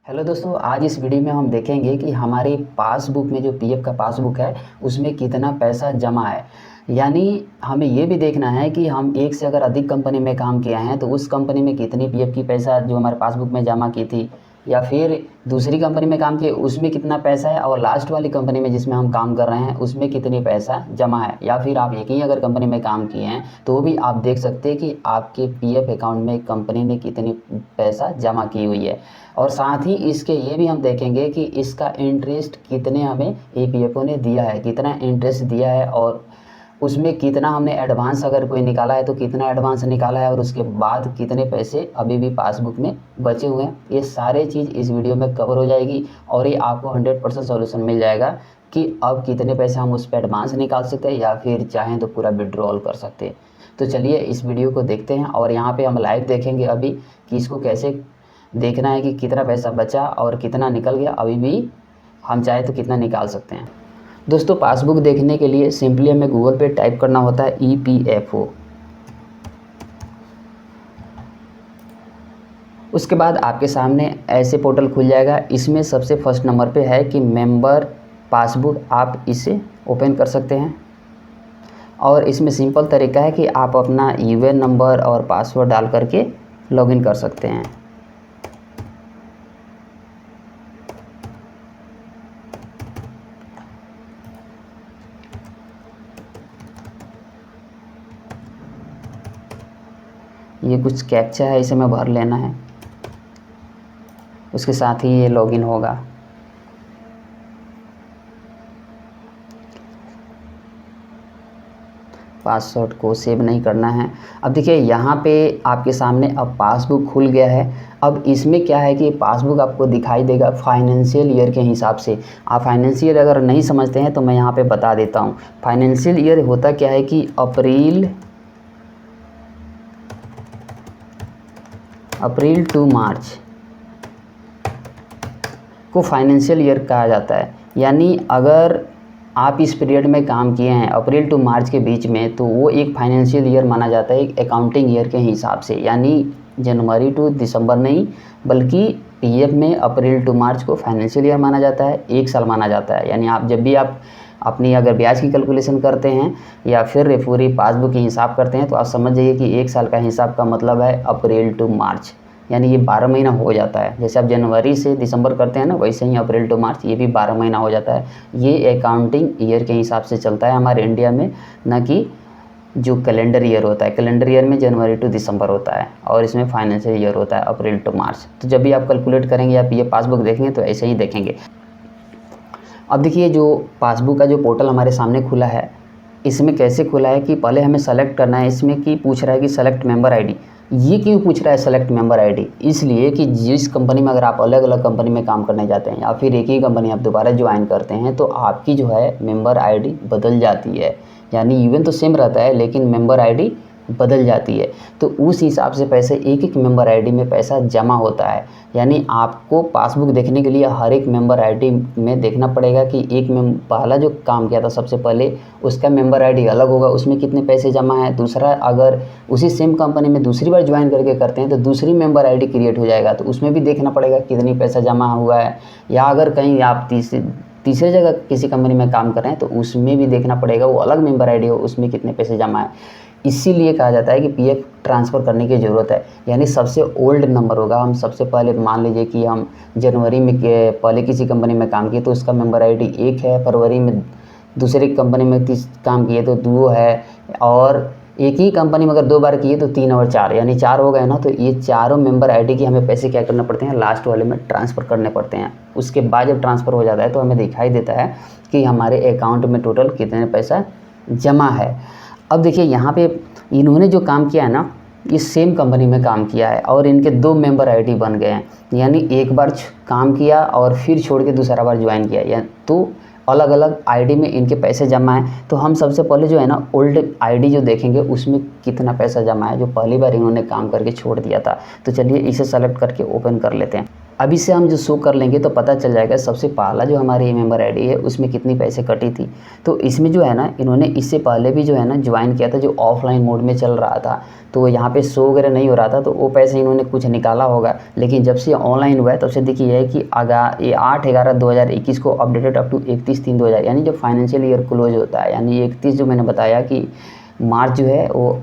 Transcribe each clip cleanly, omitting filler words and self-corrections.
Hello दोस्तों, आज इस वीडियो में हम देखेंगे कि हमारी पासबुक में जो पीएफ का पासबुक है उसमें कितना पैसा जमा है। यानी हमें ये भी देखना है कि हम एक से अगर अधिक कंपनी में काम किया है तो उस कंपनी में कितनी पीएफ की पैसा जो हमारे पासबुक में जमा की थी, या फिर दूसरी कंपनी में काम किए उसमें कितना पैसा है, और लास्ट वाली कंपनी में जिसमें हम काम कर रहे हैं उसमें कितनी पैसा जमा है। या फिर आप एक ही अगर कंपनी में काम किए हैं तो भी आप देख सकते हैं कि आपके पीएफ अकाउंट में कंपनी ने कितनी पैसा जमा की हुई है। और साथ ही इसके ये भी हम देखेंगे कि इसका इंटरेस्ट कितने हमें ईपीएफओ ने दिया है, कितना इंटरेस्ट दिया है, और उसमें कितना हमने एडवांस अगर कोई निकाला है तो कितना एडवांस निकाला है, और उसके बाद कितने पैसे अभी भी पासबुक में बचे हुए हैं। ये सारे चीज़ इस वीडियो में कवर हो जाएगी और ये आपको 100% सॉल्यूशन मिल जाएगा कि अब कितने पैसे हम उस पर एडवांस निकाल सकते हैं या फिर चाहें तो पूरा विड्रॉल कर सकते हैं। तो चलिए इस वीडियो को देखते हैं, और यहाँ पे हम लाइव देखेंगे अभी कि इसको कैसे देखना है कि कितना पैसा बचा और कितना निकल गया, अभी भी हम चाहे तो कितना निकाल सकते हैं। दोस्तों, पासबुक देखने के लिए सिंपली हमें गूगल पे टाइप करना होता है ईपीएफओ। उसके बाद आपके सामने ऐसे पोर्टल खुल जाएगा। इसमें सबसे फर्स्ट नंबर पे है कि मेंबर पासबुक, आप इसे ओपन कर सकते हैं। और इसमें सिंपल तरीका है कि आप अपना यूएएन नंबर और पासवर्ड डाल करके लॉगिन कर सकते हैं। ये कुछ कैप्चा है, इसे मैं भर लेना है, उसके साथ ही ये लॉगिन होगा। पासवर्ड को सेव नहीं करना है। अब देखिए यहाँ पे आपके सामने अब पासबुक खुल गया है। अब इसमें क्या है कि पासबुक आपको दिखाई देगा फाइनेंशियल ईयर के हिसाब से। आप फाइनेंशियल अगर नहीं समझते हैं तो मैं यहाँ पे बता देता हूँ। फाइनेंशियल ईयर होता क्या है कि अप्रैल टू मार्च को फाइनेंशियल ईयर कहा जाता है। यानी अगर आप इस पीरियड में काम किए हैं अप्रैल टू मार्च के बीच में, तो वो एक फाइनेंशियल ईयर माना जाता है, एक अकाउंटिंग ईयर के हिसाब से। यानी जनवरी टू दिसंबर नहीं, बल्कि पीएफ में अप्रैल टू मार्च को फाइनेंशियल ईयर माना जाता है, एक साल माना जाता है। यानी आप जब भी आप अपनी अगर ब्याज की कैलकुलेशन करते हैं या फिर पूरी पासबुक की हिसाब करते हैं तो आप समझ जाइए कि एक साल का हिसाब का मतलब है अप्रैल टू मार्च। यानी ये 12 महीना हो जाता है। जैसे आप जनवरी से दिसंबर करते हैं ना, वैसे ही अप्रैल टू मार्च ये भी 12 महीना हो जाता है। ये अकाउंटिंग ईयर के हिसाब से चलता है हमारे इंडिया में, ना कि जो कैलेंडर ईयर होता है। कैलेंडर ईयर में जनवरी टू दिसंबर होता है और इसमें फाइनेंशियल ईयर होता है अप्रैल टू मार्च। तो जब भी आप कैलकुलेट करेंगे या ये पासबुक देखेंगे तो ऐसे ही देखेंगे। अब देखिए जो पासबुक का जो पोर्टल हमारे सामने खुला है, इसमें कैसे खुला है कि पहले हमें सेलेक्ट करना है। इसमें कि पूछ रहा है कि सेलेक्ट मेंबर आईडी। ये क्यों पूछ रहा है सेलेक्ट मेंबर आईडी? इसलिए कि जिस कंपनी में अगर आप अलग अलग कंपनी में काम करने जाते हैं या फिर एक ही कंपनी आप दोबारा ज्वाइन करते हैं तो आपकी जो है मेंबर आईडी बदल जाती है। यानी इवन तो सेम रहता है लेकिन मेंबर आईडी बदल जाती है। तो उस हिसाब से पैसे एक एक मेंबर आईडी में पैसा जमा होता है। यानी आपको पासबुक देखने के लिए हर एक मेंबर आईडी में देखना पड़ेगा कि एक में पहला जो काम किया था सबसे पहले उसका मेंबर आईडी अलग होगा, उसमें कितने पैसे जमा है। दूसरा, अगर उसी सेम कंपनी में दूसरी बार ज्वाइन करके करते हैं तो दूसरी मेंबर आईडी क्रिएट हो जाएगा, तो उसमें भी देखना पड़ेगा कितनी पैसा जमा हुआ है। या अगर कहीं आप तीसरे जगह किसी कंपनी में काम कर रहे हैं तो उसमें भी देखना पड़ेगा, वो अलग मेंबर आईडी हो उसमें कितने पैसे जमा है। इसीलिए कहा जाता है कि पीएफ ट्रांसफ़र करने की ज़रूरत है। यानी सबसे ओल्ड नंबर होगा। हम सबसे पहले मान लीजिए कि हम जनवरी में पहले किसी कंपनी में काम किए तो उसका मेंबर आईडी 1 है, फरवरी में दूसरी कंपनी में काम किए तो 2 है, और एक ही कंपनी में अगर 2 बार किए तो 3 और 4, यानी 4 हो गए ना। तो ये चारों मेंबर आईडी की हमें पैसे क्या करना पड़ते हैं, लास्ट वाले में ट्रांसफ़र करने पड़ते हैं। उसके बाद जब ट्रांसफ़र हो जाता है तो हमें दिखाई देता है कि हमारे अकाउंट में टोटल कितने पैसा जमा है। अब देखिए यहाँ पे इन्होंने जो काम किया है ना, इस सेम कंपनी में काम किया है और इनके 2 मेंबर आईडी बन गए हैं। यानी एक बार काम किया और फिर छोड़ के दूसरा बार ज्वाइन किया, या तो अलग अलग आईडी में इनके पैसे जमा है। तो हम सबसे पहले जो है ना ओल्ड आईडी जो देखेंगे उसमें कितना पैसा जमा है, जो पहली बार इन्होंने काम करके छोड़ दिया था। तो चलिए इसे सेलेक्ट करके ओपन कर लेते हैं। अभी से हम जो शो कर लेंगे तो पता चल जाएगा सबसे पहला जो हमारी मेंबर आईडी है उसमें कितनी पैसे कटी थी। तो इसमें जो है ना इन्होंने इससे पहले भी जो है ना ज्वाइन किया था, जो ऑफलाइन मोड में चल रहा था, तो यहाँ पे शो वगैरह नहीं हो रहा था, तो वो पैसे इन्होंने कुछ निकाला होगा। लेकिन जब से ऑनलाइन हुआ है तब से देखिए है कि ये 8/11/2021 को अपडेटेड अप टू 31/3/2000, यानी जब फाइनेंशियल ईयर क्लोज होता है, यानी 31 जो मैंने बताया कि मार्च जो है वो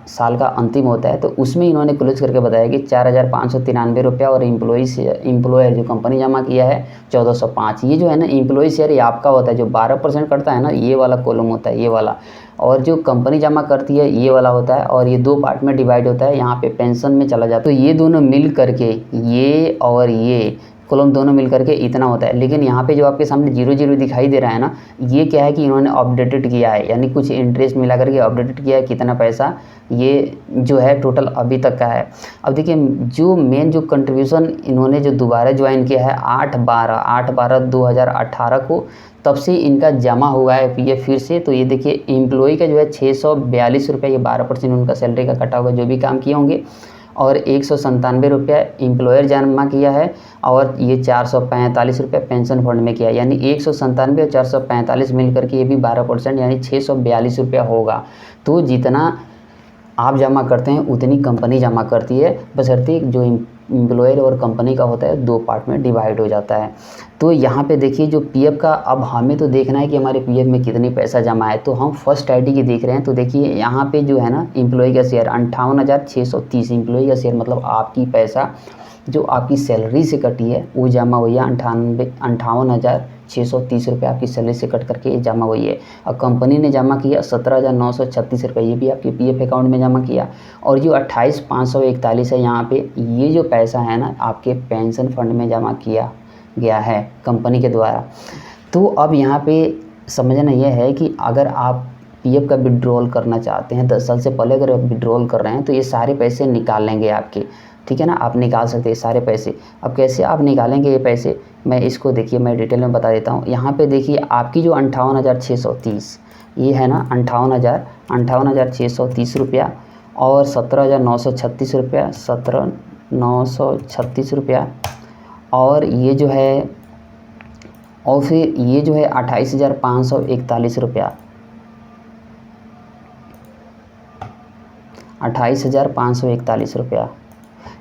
साल का अंतिम होता है, तो उसमें इन्होंने क्लोज करके बताया कि 4,593 रुपया, और एम्प्लॉयर जो कंपनी जमा किया है 1,405। ये जो है ना एम्प्लॉय शेयर ये आपका होता है, जो 12% कटता है ना ये वाला कॉलम होता है, ये वाला, और जो कंपनी जमा करती है ये वाला होता है, और ये 2 पार्ट में डिवाइड होता है, यहाँ पे पेंशन में चला जाता है। तो ये दोनों मिल करके, ये और ये कॉलम दोनों मिल करके इतना होता है। लेकिन यहाँ पे जो आपके सामने 0 दिखाई दे रहा है ना, ये क्या है कि इन्होंने अपडेटेड किया है, यानी कुछ इंटरेस्ट मिला करके अपडेटेड किया है, कितना पैसा ये जो है टोटल अभी तक का है। अब देखिए जो मेन जो कंट्रीब्यूशन इन्होंने जो दोबारा ज्वाइन किया है 8/12/2018 को, तब से इनका जमा हुआ है पीएफ फिर से। तो ये देखिए एम्प्लॉई का जो है 642 रुपये, ये 12% उनका सैलरी का कटा होगा जो भी काम किए होंगे, और 197 रुपया एम्प्लॉयर जमा किया है, और ये 445 रुपये पेंशन फंड में किया है, यानी 197 और 445 मिल करके ये भी 12%, यानी 642 रुपया होगा। तो जितना आप जमा करते हैं उतनी कंपनी जमा करती है, बशर्ते जो एम्प्लॉयर और कंपनी का होता है 2 पार्ट में डिवाइड हो जाता है। तो यहाँ पे देखिए जो पीएफ का, अब हमें तो देखना है कि हमारे पीएफ में कितनी पैसा जमा है, तो हम फर्स्ट आईडी की देख रहे हैं। तो देखिए यहाँ पे जो है ना एम्प्लॉय का शेयर 58,630, एम्प्लॉय का शेयर मतलब आपकी पैसा जो आपकी सैलरी से कटी है वो जमा हुई है 58,630 रुपये आपकी सैलरी से कट करके ये जमा हुई है। और कंपनी ने जमा किया 17,936 रुपये, ये भी आपके पीएफ अकाउंट में जमा किया। और जो 28,541 है यहाँ पे, ये जो पैसा है ना आपके पेंशन फंड में जमा किया गया है कंपनी के द्वारा। तो अब यहाँ पे समझना यह है कि अगर आप पीएफ का विड्रॉल करना चाहते हैं 10 साल से पहले, अगर आप विड्रॉल कर रहे हैं तो ये सारे पैसे निकाल लेंगे आपके, ठीक है ना, आप निकाल सकते हैं सारे पैसे। अब कैसे आप निकालेंगे ये पैसे, मैं इसको देखिए मैं डिटेल में बता देता हूँ। यहाँ पे देखिए आपकी जो 58,630 ये है ना 58,630 रुपया, और 17,936 रुपया, 17,936 रुपया, और ये जो है, और फिर ये जो है 28,541 रुपया, 28,541 रुपया।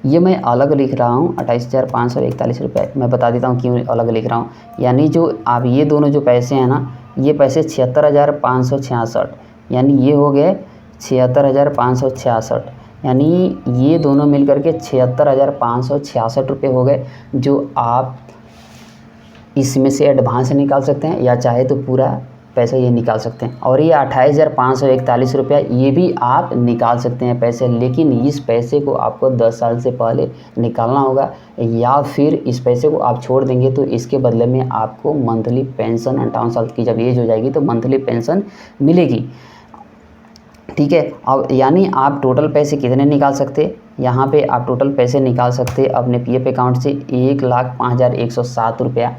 ये मैं अलग लिख रहा हूँ 28,541 रुपये, मैं बता देता हूँ क्यों अलग लिख रहा हूँ। यानी जो आप ये दोनों जो पैसे हैं ना, ये पैसे 76,566, यानी ये हो गए 76,566, यानी ये दोनों मिल करके 76,566 रुपये हो गए, जो आप इसमें से एडवांस निकाल सकते हैं, या चाहे तो पूरा पैसा ये निकाल सकते हैं। और ये 28,541 रुपया ये भी आप निकाल सकते हैं पैसे, लेकिन इस पैसे को आपको 10 साल से पहले निकालना होगा, या फिर इस पैसे को आप छोड़ देंगे तो इसके बदले में आपको मंथली पेंशन 58 साल की जब एज हो जाएगी तो मंथली पेंशन मिलेगी, ठीक है। अब यानी आप टोटल पैसे कितने निकाल सकते, यहाँ पे आप टोटल पैसे निकाल सकते अपने पीएफ अकाउंट से 1,05,107 रुपया।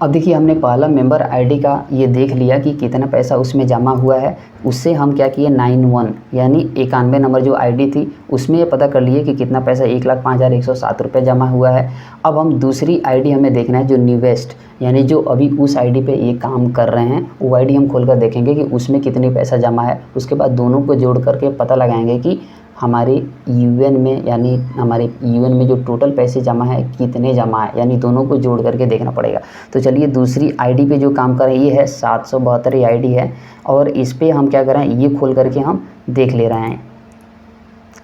अब देखिए हमने पहला मेंबर आईडी का ये देख लिया कि कितना पैसा उसमें जमा हुआ है। उससे हम क्या किए 91 यानी 91 नंबर जो आईडी थी उसमें ये पता कर लिए कि कितना पैसा 1,05,107 रुपये जमा हुआ है। अब हम दूसरी आईडी हमें देखना है जो न्यूवेस्ट, यानी जो अभी उस आईडी पे ये काम कर रहे हैं वो आईडी हम खोल कर देखेंगे कि उसमें कितनी पैसा जमा है। उसके बाद दोनों को जोड़ करके पता लगाएंगे कि हमारे यूएन में, यानी हमारे यूएन में जो टोटल पैसे जमा है कितने जमा है, यानी दोनों को जोड़ करके देखना पड़ेगा। तो चलिए दूसरी आईडी पे जो काम कर रहे हैं ये है 772 आईडी है, और इस पर हम क्या कर रहे हैं ये खोल करके हम देख ले रहे हैं।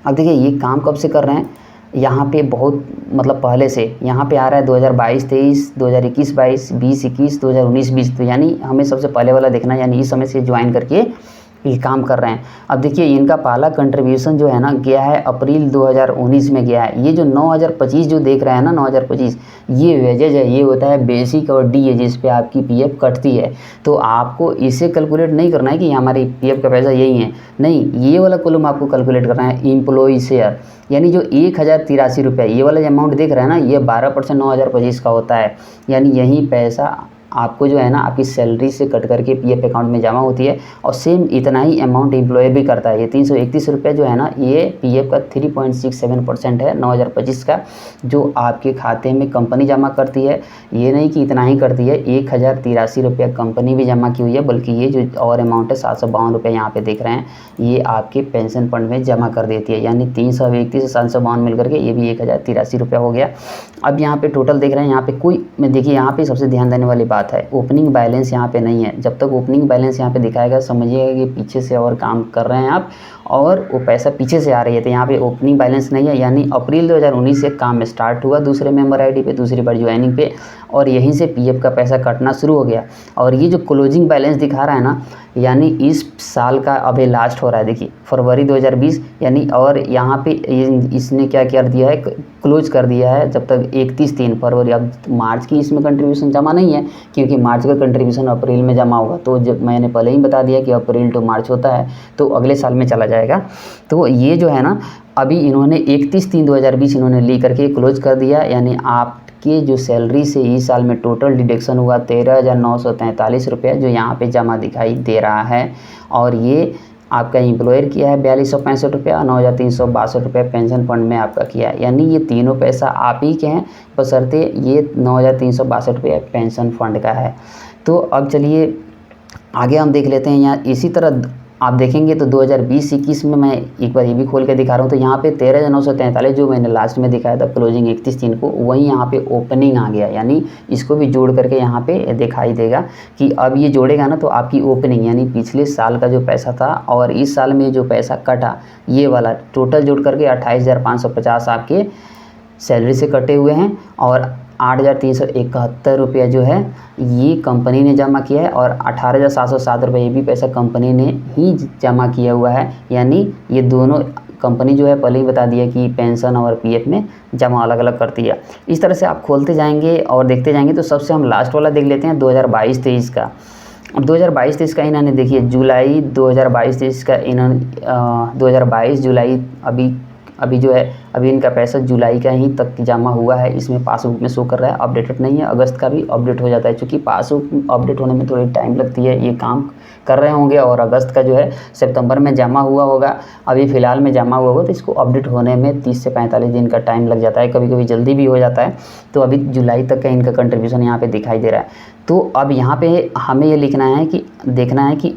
अब देखिए ये काम कब से कर रहे हैं, यहाँ पे बहुत मतलब पहले से यहाँ पे आ रहा है 2022-23, 2021-22, 2021, 2019-20, तो यानी हमें सबसे पहले वाला देखना है, यानी इस समय से ज्वाइन करके ये काम कर रहे हैं। अब देखिए इनका पहला कंट्रीब्यूशन जो है ना गया है अप्रैल 2019 में गया है। ये जो 9,025 जो देख रहे हैं ना 9,025 ये वेजेज है, ये होता है बेसिक और डी जिस पे आपकी पीएफ कटती है। तो आपको इसे कैलकुलेट नहीं करना है कि हमारी पीएफ का पैसा यही है, नहीं, ये वाला कॉलम आपको कैलकुलेट करना है एम्प्लॉय शेयर, यानी जो 1,083 रुपये ये वाला अमाउंट देख रहे हैं ना ये 12% 9,025 का होता है, यानी यही पैसा आपको जो है ना आपकी सैलरी से कट करके पीएफ अकाउंट में जमा होती है, और सेम इतना ही अमाउंट एम्प्लॉयर भी करता है। ये 331 रुपये जो है ना ये पीएफ का 3.67% है 2025 का, जो आपके खाते में कंपनी जमा करती है। ये नहीं कि इतना ही करती है, 1083 रुपये कंपनी भी जमा की हुई है, बल्कि ये जो और अमाउंट है 752 रुपये यहाँ पे देख रहे हैं, ये आपके पेंशन फंड में जमा कर देती है। यानी 331 से 752 मिल करके ये भी 1083 रुपया हो गया। अब यहाँ पे टोटल देख रहे हैं, यहाँ पे कोई में देखिए, यहाँ पे सबसे ध्यान देने वाली बात है, ओपनिंग बैलेंस यहाँ पे नहीं है। जब तक ओपनिंग बैलेंस यहाँ पे दिखाएगा समझिएगा कि पीछे से और काम कर रहे हैं आप, और वो पैसा पीछे से आ रही है। तो यहाँ पे ओपनिंग बैलेंस नहीं है, यानी अप्रैल 2019 से काम स्टार्ट हुआ दूसरे मेंबर आईडी पे, दूसरी बार ज्वाइनिंग पे, और यहीं से पीएफ का पैसा कटना शुरू हो गया। और ये जो क्लोजिंग बैलेंस दिखा रहा है ना, यानी इस साल का अभी लास्ट हो रहा है, देखिए फरवरी 2020, यानी और यहाँ पे इसने क्या कर दिया है, क्लोज कर दिया है जब तक 31 फरवरी। अब मार्च की इसमें कंट्रीब्यूशन जमा नहीं है, क्योंकि मार्च का कंट्रीब्यूशन अप्रैल में जमा होगा। तो जब मैंने पहले ही बता दिया कि अप्रैल टू मार्च होता है, तो अगले साल में चला जाएगा। तो ये जो है ना अभी इन्होंने 31/3/2020 इन्होंने ली करके क्लोज कर दिया। यानी आपके जो सैलरी से इस साल में टोटल डिडक्शन हुआ 13,943 रुपये, जो यहाँ पे जमा दिखाई दे रहा है। और ये आपका एम्प्लॉयर किया है 4265 रुपया, 9,362 रुपये पेंशन फंड में आपका किया है। यानी ये तीनों पैसा आप ही के हैं, बशर्ते ये 9,362 रुपये पेंशन फंड का है। तो अब चलिए आगे हम देख लेते हैं। यहाँ इसी तरह आप देखेंगे तो 2020-21 में मैं एक बार ये भी खोल के दिखा रहा हूँ। तो यहाँ पे 13,943 जो मैंने लास्ट में दिखाया था क्लोजिंग 31/3 को, वहीं यहाँ पे ओपनिंग आ गया। यानी इसको भी जोड़ करके यहाँ पे दिखाई देगा कि अब ये जोड़ेगा ना तो आपकी ओपनिंग, यानी पिछले साल का जो पैसा था और इस साल में जो पैसा कटा, ये वाला टोटल जोड़ करके 28,550 आपके सैलरी से कटे हुए हैं, और 8,371 रुपया जो है ये कंपनी ने जमा किया है, और 18,707 रुपये ये भी पैसा कंपनी ने ही जमा किया हुआ है। यानी ये दोनों कंपनी जो है पहले ही बता दिया कि पेंशन और पीएफ में जमा अलग अलग करती है। इस तरह से आप खोलते जाएंगे और देखते जाएंगे। तो सबसे हम लास्ट वाला देख लेते हैं 2022-23 का। 2022-23 का इन्होंने देखिए जुलाई 2022-23 का इन्होंने 2022 जुलाई अभी जो है अभी इनका पैसा जुलाई का ही तक जमा हुआ है, इसमें पासबुक में शो कर रहा है, अपडेटेड नहीं है। अगस्त का भी अपडेट हो जाता है, क्योंकि पासबुक अपडेट होने में थोड़ी टाइम लगती है, ये काम कर रहे होंगे। और अगस्त का जो है सितंबर में जमा हुआ होगा, अभी फ़िलहाल में जमा हुआ होगा, तो इसको अपडेट होने में 30 से 45 दिन का टाइम लग जाता है, कभी कभी जल्दी भी हो जाता है। तो अभी जुलाई तक का इनका कंट्रीब्यूशन यहाँ पर दिखाई दे रहा है। तो अब यहाँ पर हमें ये लिखना है कि देखना है कि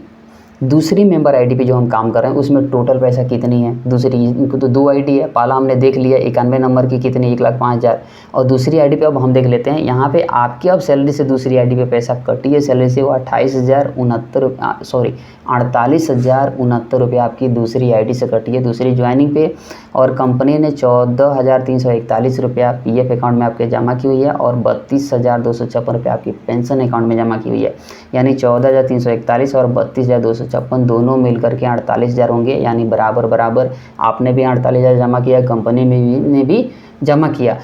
दूसरी मेंबर आईडी पे जो हम काम कर रहे हैं उसमें टोटल पैसा कितनी है। दूसरी, इनको तो 2 आईडी है, पहला हमने देख लिया 91 नंबर की कितनी 1,05,000, और दूसरी आईडी पे अब हम देख लेते हैं। यहाँ पे आपके अब सैलरी से दूसरी आईडी पे पैसा कटी है सैलरी से, वो 48,069 रुपये आपकी दूसरी आईडी से कटी है दूसरी ज्वाइनिंग पे, और कंपनी ने 14,341 रुपया पीएफ अकाउंट में आपके जमा की हुई है, और 32,256 रुपये आपकी पेंशन अकाउंट में जमा की हुई है। यानी 14,341 और 32,256 दोनों मिलकर के 48,000 होंगे। यानी बराबर बराबर आपने भी 48,000 जमा किया, कंपनी में ने भी जमा किया।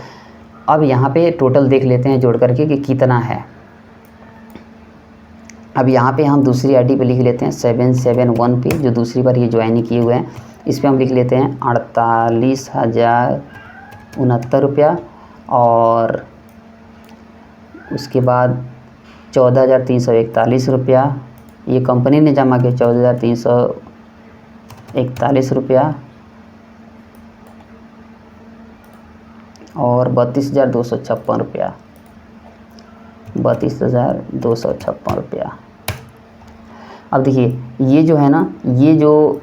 अब यहाँ पे टोटल देख लेते हैं जोड़ करके कि कितना है। अब यहाँ पे हम दूसरी आईडी पे लिख लेते हैं 771 पे, जो दूसरी बार ये ज्वाइन किए हुए हैं, इस पर हम लिख लेते हैं 48,069 रुपया, और उसके बाद 14,341 रुपया ये कंपनी ने जमा किया, 14,341 रुपया, और 32,256 रुपया, 32,256 रुपया। अब देखिए ये जो है ना, ये जो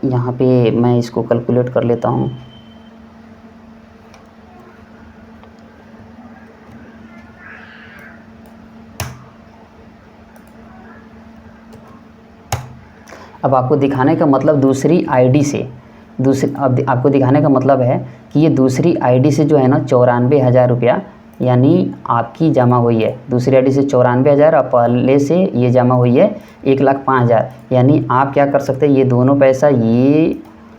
यहाँ पे मैं इसको कैलकुलेट कर लेता हूँ। अब आपको दिखाने का मतलब दूसरी आईडी से अब आपको दिखाने का मतलब है कि ये दूसरी आईडी से जो है ना 94,000 रुपया यानी आपकी जमा हुई है। दूसरी आईडी से 94,000 और पहले से ये जमा हुई है 1,05,000। यानी आप क्या कर सकते हैं, ये दोनों पैसा ये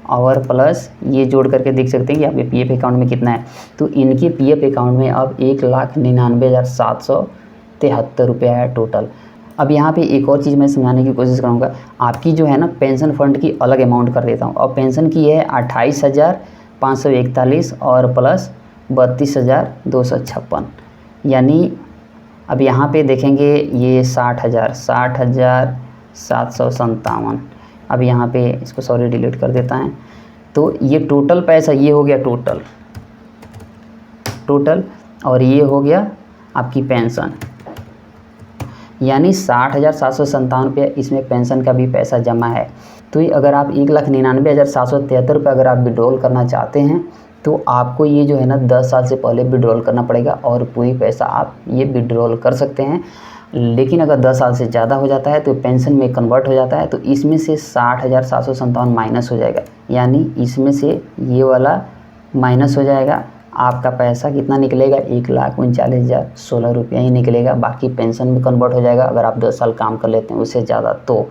और प्लस ये जोड़ करके देख सकते हैं कि आपके पीएफ अकाउंट में कितना है। तो इनके पीएफ अकाउंट में अब 1,99,773 रुपया है टोटल। अब यहाँ पे एक और चीज़ मैं समझाने की कोशिश करूँगा। आपकी जो है ना पेंशन फंड की अलग अमाउंट कर देता हूँ। और पेंशन की है 28,541 और प्लस 32,256, यानी अब यहाँ पे देखेंगे ये 60,757। अब यहाँ पे इसको सॉरी डिलीट कर देता है। तो ये टोटल पैसा ये हो गया टोटल और ये हो गया आपकी पेंशन, यानी 60,757 रुपये इसमें पेंशन का भी पैसा जमा है। तो ये अगर आप 1,99,773 रुपये अगर आप विड्रॉल करना चाहते हैं तो आपको ये जो है ना 10 साल से पहले विड्रॉल करना पड़ेगा और पूरी पैसा आप ये विड्रॉल कर सकते हैं। लेकिन अगर 10 साल से ज़्यादा हो जाता है तो पेंशन में कन्वर्ट हो जाता है, तो इसमें से 60,757 माइनस हो जाएगा, यानी इसमें से ये वाला माइनस हो जाएगा। आपका पैसा कितना निकलेगा, 1,39,016 रुपया ही निकलेगा। बाकी पेंशन में कन्वर्ट हो जाएगा अगर आप 10 साल काम कर लेते हैं उससे ज़्यादा। तो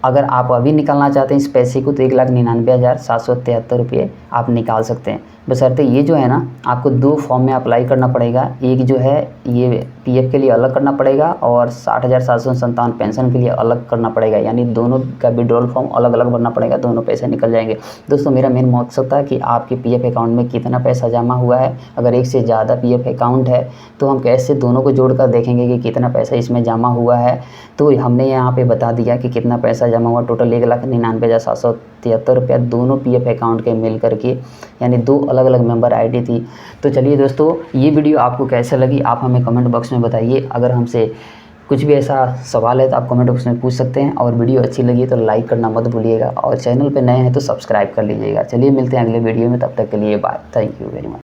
अगर आप अभी निकालना चाहते हैं इस पैसे को तो 1,99,773 रुपये आप निकाल सकते हैं। बशर्ते ये जो है ना आपको 2 फॉर्म में अप्लाई करना पड़ेगा। एक जो है ये पीएफ के लिए अलग करना पड़ेगा और 60,757 पेंशन के लिए अलग करना पड़ेगा, यानी दोनों का विड्रॉल फॉर्म अलग अलग भरना पड़ेगा, दोनों पैसे निकल जाएंगे। दोस्तों मेरा मेन मकसद था कि आपके पीएफ अकाउंट में कितना पैसा जमा हुआ है। अगर एक से ज़्यादा पीएफ अकाउंट है तो हम कैसे दोनों को जोड़कर देखेंगे कि कितना पैसा इसमें जमा हुआ है। तो हमने यहाँ पे बता दिया कि कितना पैसा जमा हुआ, टोटल 1,99,773 रुपया दोनों पीएफ अकाउंट के मिल करके, यानी 2 अलग अलग मेंबर आईडी थी। तो चलिए दोस्तों ये वीडियो आपको कैसे लगी आप हमें कमेंट बॉक्स में बताइए। अगर हमसे कुछ भी ऐसा सवाल है तो आप कमेंट बॉक्स में पूछ सकते हैं, और वीडियो अच्छी लगी तो लाइक करना मत भूलिएगा, और चैनल पे नए हैं तो सब्सक्राइब कर लीजिएगा। चलिए मिलते हैं अगले वीडियो में, तब तक के लिए bye, thank you very much.